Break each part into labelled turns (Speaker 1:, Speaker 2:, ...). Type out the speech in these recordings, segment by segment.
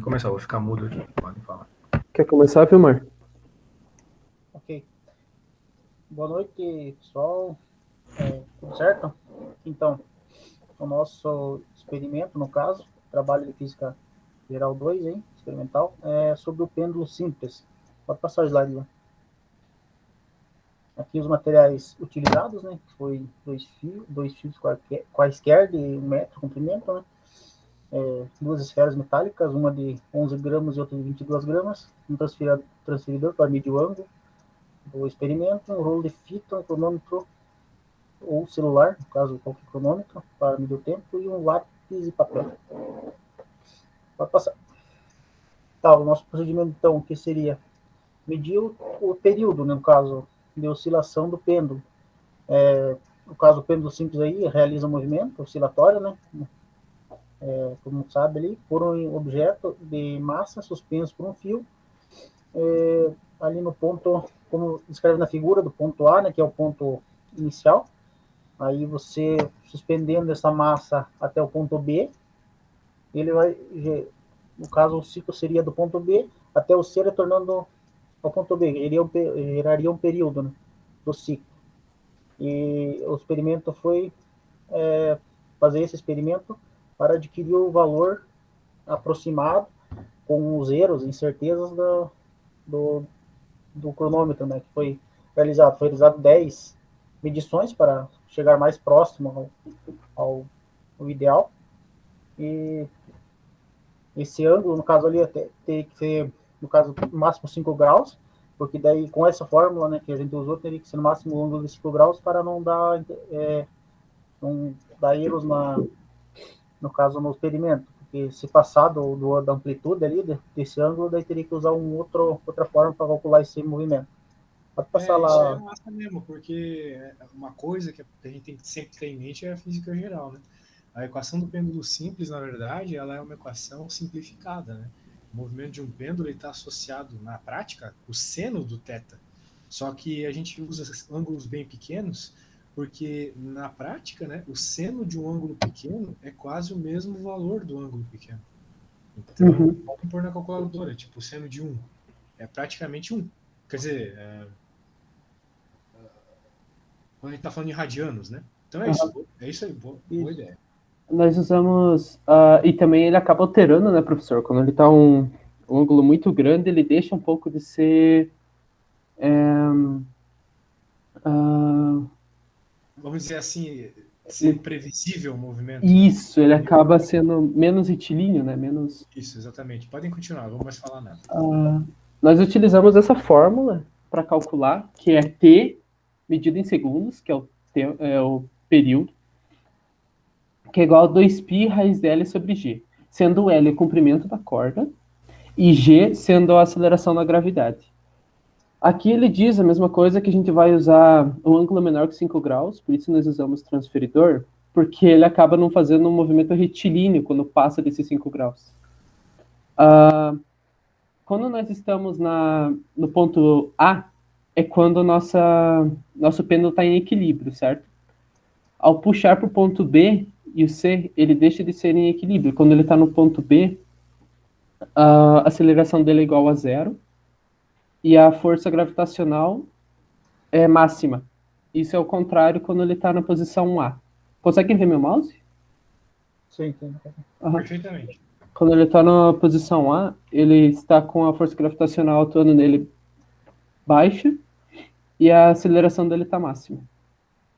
Speaker 1: começar, vou ficar mudo aqui, podem falar.
Speaker 2: Quer começar, Vilmar?
Speaker 3: Ok. Boa noite, pessoal. Tudo certo? Então, o nosso experimento, no caso, trabalho de física geral 2, hein, experimental, é sobre o pêndulo simples. Pode passar o slide lá. Aqui os materiais utilizados, né, que foi dois fios quaisquer de 1 metro de comprimento, né, duas esferas metálicas, uma de 11 gramas e outra de 22 gramas, um transferidor para medir o ângulo do experimento, um rolo de fita, um cronômetro ou celular, no caso qualquer cronômetro, para medir o tempo, e um lápis e papel. Pode passar. Tá, o nosso procedimento, então, que seria medir o período, né, no caso, de oscilação do pêndulo. No caso, o pêndulo simples aí realiza um movimento oscilatório, né, todo mundo sabe ali, por um objeto de massa suspenso por um fio, ali no ponto, como descreve na figura, do ponto A, né, que é o ponto inicial. Aí você, suspendendo essa massa até o ponto B, ele vai, no caso, o ciclo seria do ponto B até o C retornando ao ponto B, geraria um período, né, do ciclo. E o experimento foi fazer esse experimento para adquirir o valor aproximado com os erros, incertezas do cronômetro, né, que foi realizado. Foi realizado 10 medições para chegar mais próximo ao ideal. E esse ângulo, no caso ali, tem que ser, no caso, no máximo 5 graus, porque daí, com essa fórmula, né, que a gente usou, teria que ser no máximo o ângulo de 5 graus para não dar erros, no caso, no experimento. Porque se passar da amplitude ali, desse ângulo, daí teria que usar outra forma para calcular esse movimento. Pode passar lá.
Speaker 4: Isso é massa mesmo, porque uma coisa que a gente tem que sempre ter em mente é a física geral, né? A equação do pêndulo simples, na verdade, ela é uma equação simplificada, né? O movimento de um pêndulo está associado, na prática, o seno do θ. Só que a gente usa ângulos bem pequenos, porque, na prática, né, o seno de um ângulo pequeno é quase o mesmo valor do ângulo pequeno. Então, pode pôr na calculadora, tipo, o seno de 1 é praticamente 1. Quer dizer, quando a gente está falando em radianos, né? Então é isso aí, boa ideia.
Speaker 2: Nós usamos, e também ele acaba alterando, né, professor? Quando ele está um ângulo muito grande, ele deixa um pouco de ser...
Speaker 4: vamos dizer assim, ser previsível o movimento.
Speaker 2: Isso, ele acaba sendo menos retilíneo, né? Menos...
Speaker 4: Isso, exatamente. Podem continuar, não vou mais falar nada.
Speaker 2: Nós utilizamos essa fórmula para calcular, que é T medido em segundos, que é o período, que é igual a 2π raiz de L sobre G, sendo L o comprimento da corda e G sendo a aceleração da gravidade. Aqui ele diz a mesma coisa, que a gente vai usar um ângulo menor que 5 graus, por isso nós usamos transferidor, porque ele acaba não fazendo um movimento retilíneo quando passa desses 5 graus. Quando nós estamos no ponto A, é quando nosso pêndulo está em equilíbrio, certo? Ao puxar para o ponto B e o C, ele deixa de ser em equilíbrio. Quando ele está no ponto B, a aceleração dele é igual a 0 e a força gravitacional é máxima. Isso é o contrário quando ele está na posição A. Conseguem ver meu mouse?
Speaker 3: Sim.
Speaker 4: Perfeitamente.
Speaker 2: Quando ele está na posição A, ele está com a força gravitacional atuando nele baixa e a aceleração dele está máxima.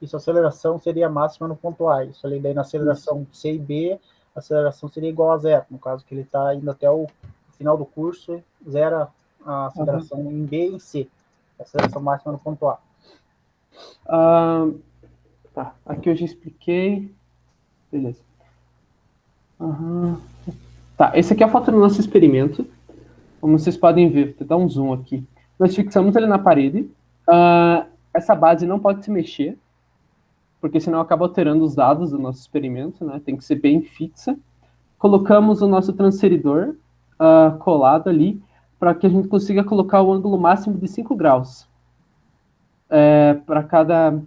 Speaker 3: Isso, a aceleração seria máxima no ponto A. Isso ali, daí na aceleração C e B, a aceleração seria igual a 0. No caso que ele está indo até o final do curso, zero a aceleração em B e em C. A aceleração máxima no ponto A.
Speaker 2: Tá, aqui eu já expliquei. Beleza. Tá, esse aqui é a foto do nosso experimento. Como vocês podem ver, vou dar um zoom aqui. Nós fixamos ele na parede. Essa base não pode se mexer, porque senão acaba alterando os dados do nosso experimento, né? Tem que ser bem fixa. Colocamos o nosso transferidor colado ali, para que a gente consiga colocar o ângulo máximo de 5 graus. Para cada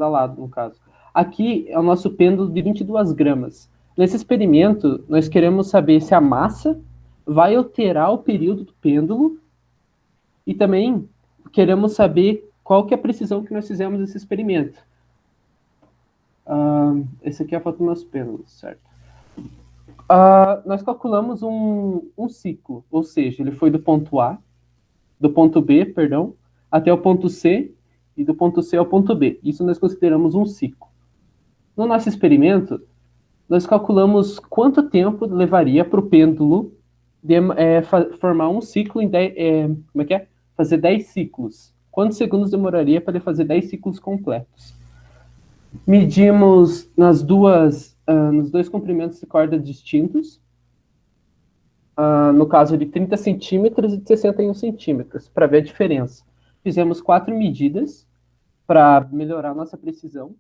Speaker 2: lado, no caso. Aqui é o nosso pêndulo de 22 gramas. Nesse experimento, nós queremos saber se a massa vai alterar o período do pêndulo e também queremos saber qual que é a precisão que nós fizemos nesse experimento. Esse aqui é a foto do nosso pêndulo, certo? Nós calculamos um ciclo, ou seja, ele foi do ponto B, perdão, até o ponto C, e do ponto C ao ponto B. Isso nós consideramos um ciclo. No nosso experimento, nós calculamos quanto tempo levaria para o pêndulo formar um ciclo em 10, fazer 10 ciclos. Quantos segundos demoraria para ele fazer 10 ciclos completos? Medimos nos dois comprimentos de corda distintos, no caso de 30 centímetros e de 61 centímetros, para ver a diferença. Fizemos 4 medidas para melhorar a nossa precisão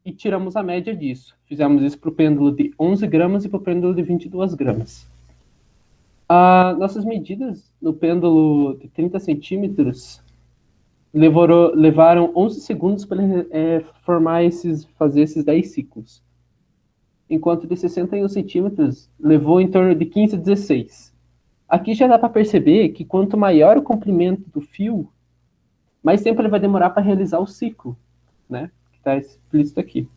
Speaker 2: e tiramos a média disso. Fizemos isso para o pêndulo de 11 gramas e para o pêndulo de 22 gramas. Nossas medidas no pêndulo de 30 centímetros levaram 11 segundos para fazer esses 10 ciclos. Enquanto de 61 centímetros levou em torno de 15 a 16. Aqui já dá para perceber que quanto maior o comprimento do fio, mais tempo ele vai demorar para realizar o ciclo, né? Que está explícito aqui.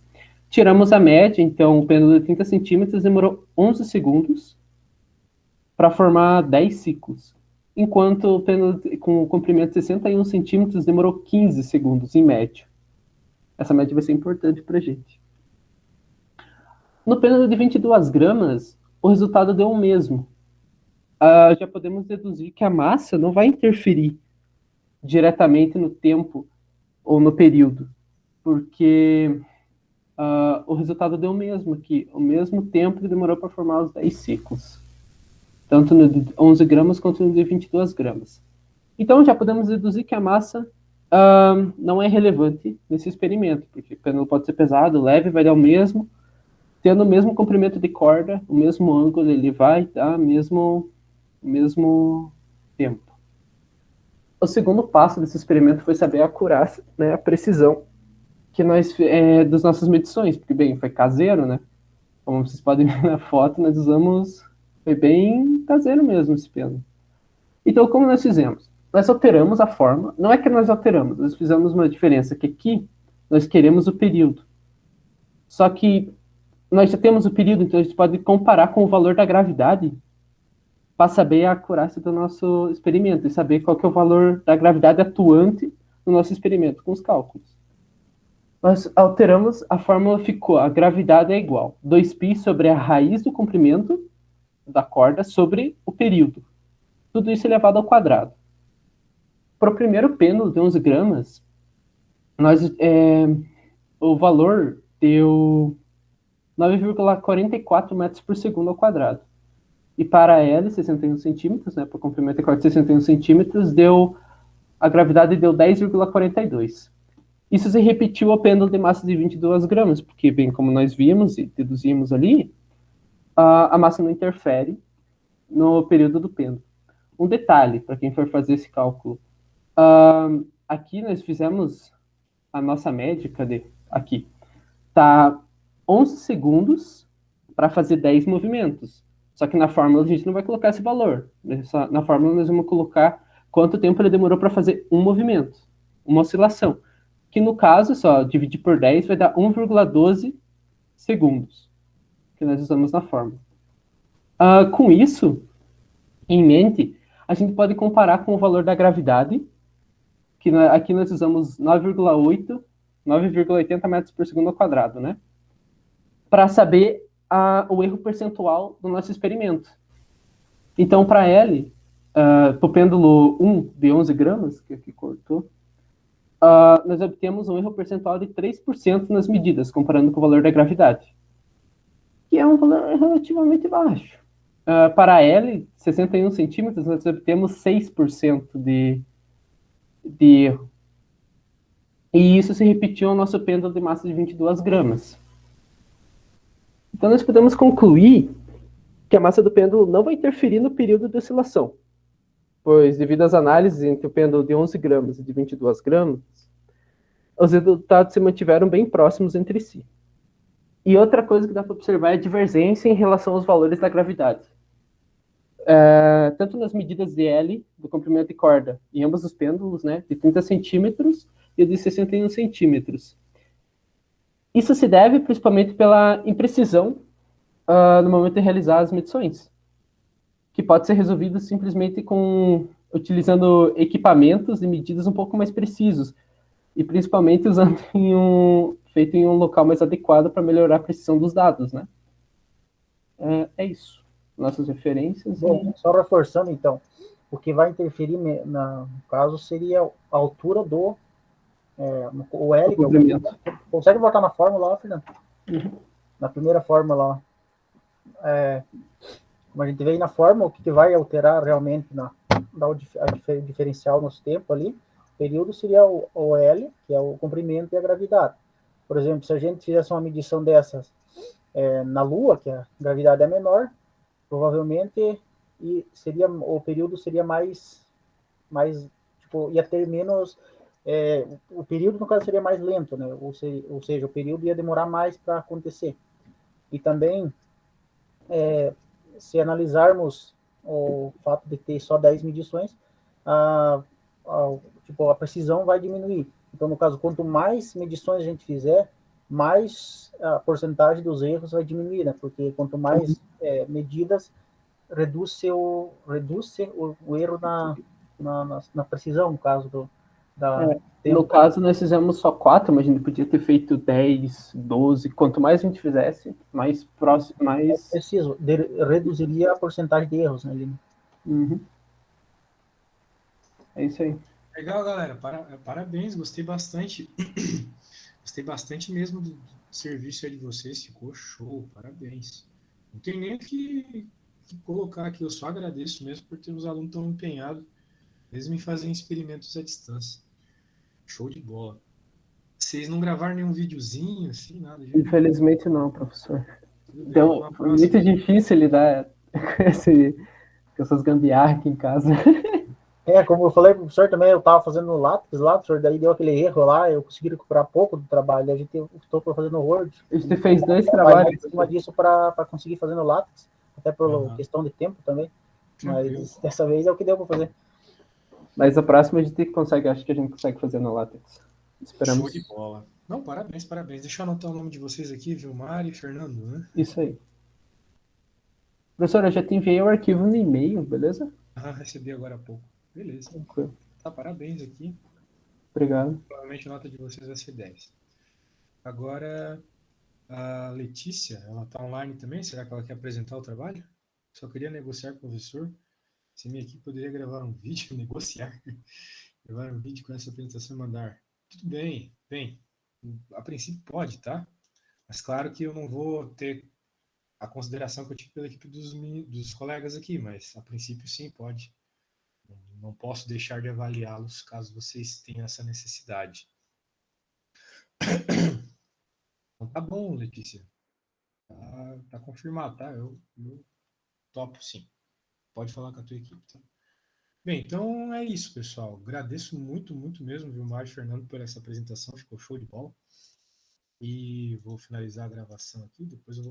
Speaker 2: Tiramos a média, então o pêndulo de 30 centímetros demorou 11 segundos para formar 10 ciclos, enquanto o pêndulo com comprimento de 61 centímetros demorou 15 segundos, em média. Essa média vai ser importante para a gente. No pêndulo de 22 gramas, o resultado deu o mesmo. Já podemos deduzir que a massa não vai interferir diretamente no tempo ou no período, porque o resultado deu o mesmo aqui, o mesmo tempo que demorou para formar os 10 ciclos, tanto no de 11 gramas quanto no de 22 gramas. Então já podemos deduzir que a massa não é relevante nesse experimento, porque o pêndulo pode ser pesado, leve, vai dar o mesmo, tendo o mesmo comprimento de corda, o mesmo ângulo, ele vai dar o mesmo tempo. O segundo passo desse experimento foi saber a acurácia, né, a precisão que das nossas medições, porque, bem, foi caseiro, né? Como vocês podem ver na foto, nós usamos, foi bem caseiro mesmo esse pêndulo. Então, como nós fizemos? Nós alteramos a forma, não é que nós alteramos, nós fizemos uma diferença, que aqui nós queremos o período. Só que nós já temos o período, então a gente pode comparar com o valor da gravidade para saber a acurácia do nosso experimento e saber qual que é o valor da gravidade atuante no nosso experimento com os cálculos. Nós alteramos, a fórmula ficou, a gravidade é igual 2π sobre a raiz do comprimento da corda sobre o período. Tudo isso elevado ao quadrado. Para o primeiro pêndulo de 11 gramas, o valor deu 9,44 metros por segundo ao quadrado. E para L, 61 centímetros, né, para o comprimento de corda de 61 centímetros, a gravidade deu 10,42. Isso se repetiu ao pêndulo de massa de 22 gramas, porque, bem, como nós vimos e deduzimos ali, a massa não interfere no período do pêndulo. Um detalhe, para quem for fazer esse cálculo, aqui nós fizemos a nossa média, aqui, tá 11 segundos para fazer 10 movimentos. Só que na fórmula a gente não vai colocar esse valor. Na fórmula nós vamos colocar quanto tempo ele demorou para fazer um movimento, uma oscilação. Que no caso, só dividir por 10 vai dar 1,12 segundos, que nós usamos na fórmula. Com isso em mente, a gente pode comparar com o valor da gravidade, que aqui nós usamos 9,80 metros por segundo ao quadrado, né? Para saber o erro percentual do nosso experimento. Então, para L, para o pêndulo 1 de 11 gramas, que aqui cortou, nós obtemos um erro percentual de 3% nas medidas, comparando com o valor da gravidade, que é um valor relativamente baixo. Para L, 61 centímetros, nós obtemos 6% de erro. E isso se repetiu ao nosso pêndulo de massa de 22 gramas. Então, nós podemos concluir que a massa do pêndulo não vai interferir no período de oscilação, pois, devido às análises entre o pêndulo de 11 gramas e de 22 gramas, os resultados se mantiveram bem próximos entre si. E outra coisa que dá para observar é a divergência em relação aos valores da gravidade. tanto nas medidas de L, do comprimento de corda, em ambos os pêndulos, né, de 30 centímetros e de 61 centímetros. Isso se deve principalmente pela imprecisão no momento de realizar as medições, que pode ser resolvido simplesmente utilizando equipamentos e medidas um pouco mais precisos, e principalmente usando feito em um local mais adequado para melhorar a precisão dos dados, né? É isso. Nossas referências.
Speaker 3: Bom, só reforçando então, o que vai interferir no caso seria a altura do o L, que é
Speaker 2: comprimento.
Speaker 3: Consegue botar na fórmula lá, Fernando?
Speaker 2: Uhum.
Speaker 3: Na primeira fórmula lá. Como a gente vê aí na fórmula, o que vai alterar realmente a diferencial nos tempos ali, o período seria o L, que é o comprimento, e a gravidade. Por exemplo, se a gente fizesse uma medição dessas na Lua, que a gravidade é menor, provavelmente o período seria mais tipo, ia ter menos, o período no caso seria mais lento, né? Ou seja, o período ia demorar mais para acontecer. E também, se analisarmos o fato de ter só 10 medições, tipo, a precisão vai diminuir. Então, no caso, quanto mais medições a gente fizer, mais a porcentagem dos erros vai diminuir, né? Porque quanto mais medidas, reduz o erro na precisão, no caso
Speaker 2: No
Speaker 3: tempo.
Speaker 2: caso, nós fizemos só 4, mas a gente podia ter feito 10, 12. Quanto mais a gente fizesse, mais próximo, mais...
Speaker 3: Preciso, reduziria a porcentagem de erros, né, Lino?
Speaker 2: Uhum. É isso aí.
Speaker 4: Legal, galera. Parabéns, gostei bastante. Gostei bastante mesmo do serviço aí de vocês, ficou show, parabéns. Não tem nem o que colocar aqui, eu só agradeço mesmo por ter os alunos tão empenhados, mesmo em fazer experimentos à distância. Show de bola. Vocês não gravaram nenhum videozinho, assim, nada?
Speaker 2: Infelizmente não, professor.
Speaker 4: Tudo bem,
Speaker 2: Então,
Speaker 4: uma
Speaker 2: foi muito
Speaker 4: próxima.
Speaker 2: difícil lidar com essas gambiarras aqui em casa.
Speaker 3: Como eu falei pro professor também, eu estava fazendo no lápis lá, professor, daí deu aquele erro lá, eu consegui recuperar pouco do trabalho, a gente optou por fazer no Word.
Speaker 2: A gente fez 2
Speaker 3: Trabalhar
Speaker 2: trabalhos.
Speaker 3: em cima disso para conseguir fazer no lápis, até por questão de tempo também,
Speaker 4: Tranquilo.
Speaker 3: mas dessa vez é o que deu para fazer.
Speaker 2: Mas a próxima a gente consegue, acho que a gente consegue fazer no látex. Esperamos.
Speaker 4: Show de bola. Não, parabéns, parabéns. Deixa eu anotar o nome de vocês aqui, Vilmar e Fernando, né?
Speaker 2: Isso aí. Professor, eu já te enviei o arquivo no e-mail, beleza?
Speaker 4: Recebi agora há pouco. Beleza.
Speaker 2: Tranquilo.
Speaker 4: Tá, parabéns aqui.
Speaker 2: Obrigado.
Speaker 4: Provavelmente a nota de vocês vai ser 10. Agora, a Letícia, ela tá online também? Será que ela quer apresentar o trabalho? Só queria negociar com o professor se minha equipe poderia gravar um vídeo, negociar, gravar um vídeo com essa apresentação e mandar. Tudo bem, bem, a princípio pode, tá? Mas claro que eu não vou ter a consideração que eu tive pela equipe dos colegas aqui, mas a princípio sim, pode. Não posso deixar de avaliá-los caso vocês tenham essa necessidade. Então, tá bom, Letícia. Tá confirmado, tá? Eu topo sim. Pode falar com a tua equipe, tá? Bem, então é isso, pessoal. Agradeço muito, muito mesmo, Vilmar e Fernando, por essa apresentação. Ficou show de bola. E vou finalizar a gravação aqui, depois eu vou